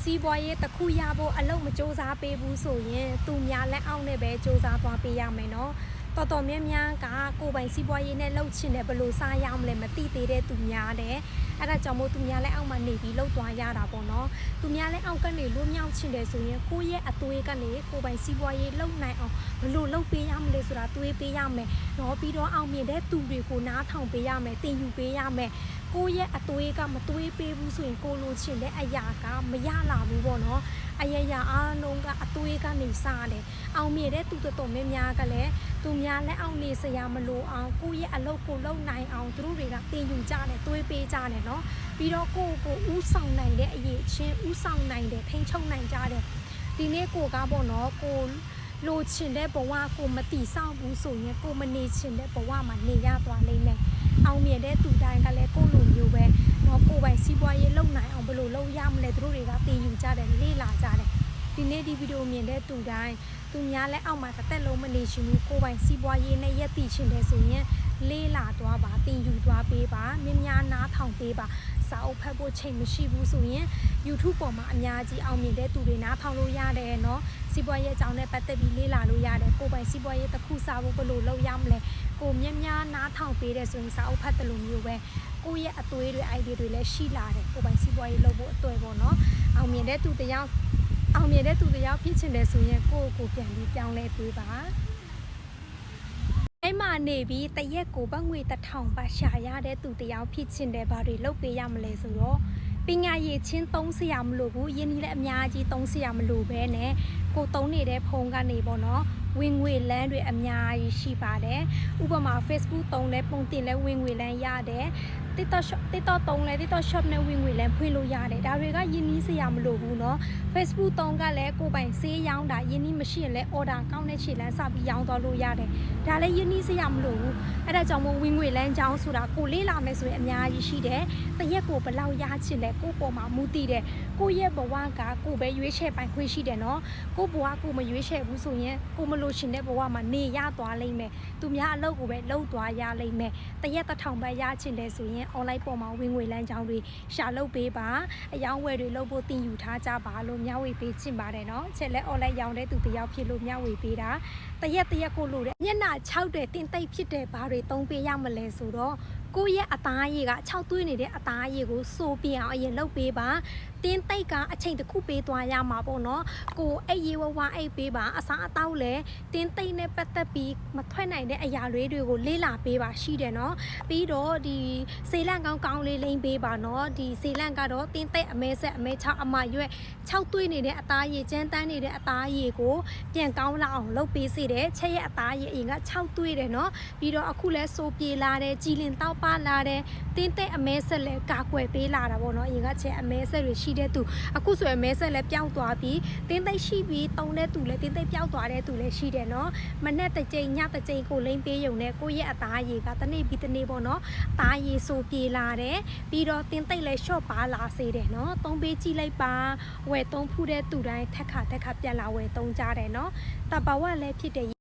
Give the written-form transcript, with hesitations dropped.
စီးပွားရေးတစ်ခုရဖို့အလုပ်မစူးစမ်းပေးဘူးဆိုရင်သူများလက်အောက်နဲ့ပဲစူးစမ်းသွားပေးရမယ်နော်တော်တော်များများကကိုယ်ပိုင်စီးပွားရေးနဲ့လှုပ်ချင်တယ်ဘယ်လိုစားရမလဲမသိသေးတဲ့သူများတယ်အဲ့ဒါကြောင့်မို့သူများလက်အောက်မှာနေပြီးလှုပ်သွားရတာပေါ့နော်သူများလက်အောက်ကနေလွတ်မြောက်ချင်တယ်ဆိုရင်ကိုယ့်ရဲ့အသွေးကနေကိုယ်ပိုင်စီးပွားရေးလှုပ်နိုင်အောင်ဘယ်လိုလှုပ်ပေးရမလဲဆိုတာတွေးပေးရမယ်တော့ပြီးတော့အောင်မြင်တဲ့သူတွေကိုနားထောင်ပေးရမယ်တင်ယူပေးရမယ်ကိုယ့်ရဲ့အသွေးကမသွေးပေးဘူးဆိုရင်ကိုလိုချင်တဲ့အရာကမရလာဘူးပေါ့နော်အရာအားလုံးကအသွေးကနေစားတယ်အောင်မြင်တဲ့သူတော်များများကလည်းသူများလက်အောက်နေစရာမလိုအောင်ကိုယ့်ရဲ့အလုပ်ကိုလုပ်နိုင်အောင်သူတို့တွေကတင်ယူကြတယ်သွေးပေးကြတယ်နော်ပြီးတော့ကိုဥဆောင်နိုင်တဲ့အရေးချင်းဥဆောင်နိုင်တယ်ထိန်းချုပ်နိုင်ကြတယ်ဒီနေ့ကိုကပေါ့နော်ကိုလိုချင်တဲ့ဘဝကိုမတီဆောက်ဘူးဆိုရင်ကိုမနေချင်တဲ့ဘဝမှာနေရသွားလိမ့်မယ်အောင်မြင်တဲ့သူတိုင်းကလည်းကိုလိုမျိုးပဲတော့ကိုပိုင်စီးပွားရေးလုပ်နိုင်အောင်ဘယ်လိုလုပ်ရမလဲသူတို့တွေကတင်ယူကြတယ်လေ့လာကြတယ်ဒီနေ့ဒီဗီဒီယိုမြင်တဲ့သူတိုင်းသူများလည်းအောက်မှာတစ်သက်လုံးမနေရှင်ဘူးကိုပိုင်စီးပွားရေးနဲ့ရက်တည်ရှင်တယ်ဆိုရင်လေးလာသွားပါတင်ယူသွားပေးပါမြင်းများနားထောင်ပေးပါစာအုပ်ဖတ်ဖို့ချိန်မရှိဘူးဆိုရင် YouTube ပေါ်မှာအများကြီးအောင်မြင်တဲ့သူတွေနားထောင်လို့ရတယ်เนาะစီးပွားရေးအကြောင်းနဲ့ပတ်သက်ပြီးလေ့လာလို့ရတယ်ကိုပိုင်စီးပွားရေးတစ်ခုစားဖို့ဘယ်လိုလုပ်ရမလဲကိုမြင်းများနားထောင်ပေးတယ်ဆိုရင်စာအုပ်ဖတ်တယ်လို့မျိုးပဲကိုရဲ့အသွေးတွေ idea တွေလည်းရှိလာတယ်ကိုပိုင်စီးပွားရေးလုပ်ဖို့အတွေ့ပေါ့เนาะအောင်မြင်တဲ့သူတယောက်ဖြစ်ချင်တယ်ဆိုရင်ကိုပြန်ပြီးပြောင်းလဲပေးပါအဲ့မှာနေပြီးတရက်ကိုဘတ်ငွေ1000ပါရှာရတဲ့သူတယောက်ဖြစ်ချင်တယ်ဘာတွေလုပ်ပေးရမလဲဆိုတော့ပညာရေးချင်းသုံးစရာမလိုဘူးယင်းဒီလည်းအများကြီးသုံးစရာမလိုပဲနဲ့ကိုသုံးနေတဲ့ဖုန်းကနေပေါ့နော်ဝင်ငွေလမ်းတွေအများကြီးရှိပါတယ်ဥပမာ Facebook သုံးလဲပုံတင်လဲဝင်ငွေလမ်းရတယ် TikTok သုံးလဲ TikTok Shop နဲ့ဝင်ငွေလမ်းဖွင့်လို့ရတယ်ဒါတွေကယင်းနီးစရာမလိုဘူးเนาะ Facebook သုံးကလည်းကိုပိုင်ဆေးရောင်းတာယင်းနီးမရှိရင်လဲ order ကောင်းတဲ့ခြေလမ်းစပြီးရောင်းသွားလို့ရတယ်ဒါလည်းယင်းနီးစရာမလိုဘူးအဲ့ဒါကြောင့်မို့ဝင်ငွေလမ်းကြောင်းဆိုတာကိုလေးလာမယ်ဆိုရင်အများကြီးရှိတယ်တရက်ကိုဘယ်လောက်ရချင်လဲကိုပေါ်မှာမူတည်တယ်ကိုရဲ့ဘဝကကိုပဲရွေးချယ်ပိုင်ခွင့်ရှိတယ်เนาะကိုဘဝကိုမရွေးချယ်ဘူးဆိုရင်ကိုမလို့ရှင်တဲ့ဘဝမှာနေရသွားလိမ့်မယ်သူများအလုပ်ကိုပဲလုပ်သွားရလိမ့်မယ်တရက်1000ပဲရချင်တယ်ဆိုရင် online ပေါ်မှာဝင်ငွေလမ်းကြောင်းတွေရှာလုပ်ပေးပါအယောင်းဝယ်တွေလုပ်ဖို့တင်ယူထားကြပါလို့မျှဝေပေးချင်ပါတယ်เนาะချက်လဲ online ရောင်းတဲ့သူတယောက်ဖြစ်လို့မျှဝေပေးတာတရက်ကိုလို့တဲ့ညနာ6တဲ့တင်သိပ်ဖြစ်တဲ့ဘာတွေသုံးပေးရမလဲဆိုတော့ကိုရဲ့အသားရည်က6သွေးနေတဲ့အသားရည်ကိုစိုးပြအောင်အရင်လုပ်ပေးပါတင်းသိပ်ကအချိန်တစ်ခုပေးသွားရမှာပေါ့နော်ကိုအဲ့ရေဝဝအိတ်ပေးပါအစားအသောက်လဲတင်းသိပ်နဲ့ပတ်သက်ပြီးမထွက်နိုင်တဲ့အရာတွေကိုလေ့လာပေးပါရှိတယ်နော်ပြီးတော့ဒီစေလန့်ကောင်းလေးလိမ့်ပေးပါနော်ဒီစေလန့်ကတော့တင်းသိပ်အမဲဆက်အမဲ6အမရွက်6သွေးနေတဲ့အသားရည်ကျန်းတန်းနေတဲ့အသားရည်ကိုပြန်ကောင်းလာအောင်လုပ်ပေးစေတယ်ချက်ရဲ့အသားရည်အရင်က6သွေးတယ်နော်ပြီးတော့အခုလဲစိုးပြေလာတယ်ကြည်လင်တောက်ပါလာတယ်တင်းသိပ်အမဲဆက်လဲကာကွယ်ပေးလာတာပေါ့နော်အရင်ကချက်အမဲဆက်တွေရှိတဲ့သူအခုဆိုရင်အမဲဆက်လဲပျောက်သွားပြီးတင်းသိပ်ရှိပြီးတုံးတဲ့သူလဲတင်းသိပ်ပျောက်သွားတဲ့သူလဲရှိတယ်နော်မနဲ့တစ်ကြိမ်ညတစ်ကြိမ်ကိုလိမ့်ပေးရုံနဲ့ကိုရဲ့အသားရည်ကတနေ့ပြီးတနေ့ပေါ့နော်အသားရည်စိုးပြေလာတယ်ပြီးတော့တင်းသိပ်လဲရှော့ပါလာစေတယ်နော်သုံးပေးကြည့်လိုက်ပါဝယ်သုံးဖူးတဲ့သူတိုင်းထက်ခါပြက်လာဝယ်သုံးကြတယ်နော်တဘာဝလည်းဖြစ်တယ်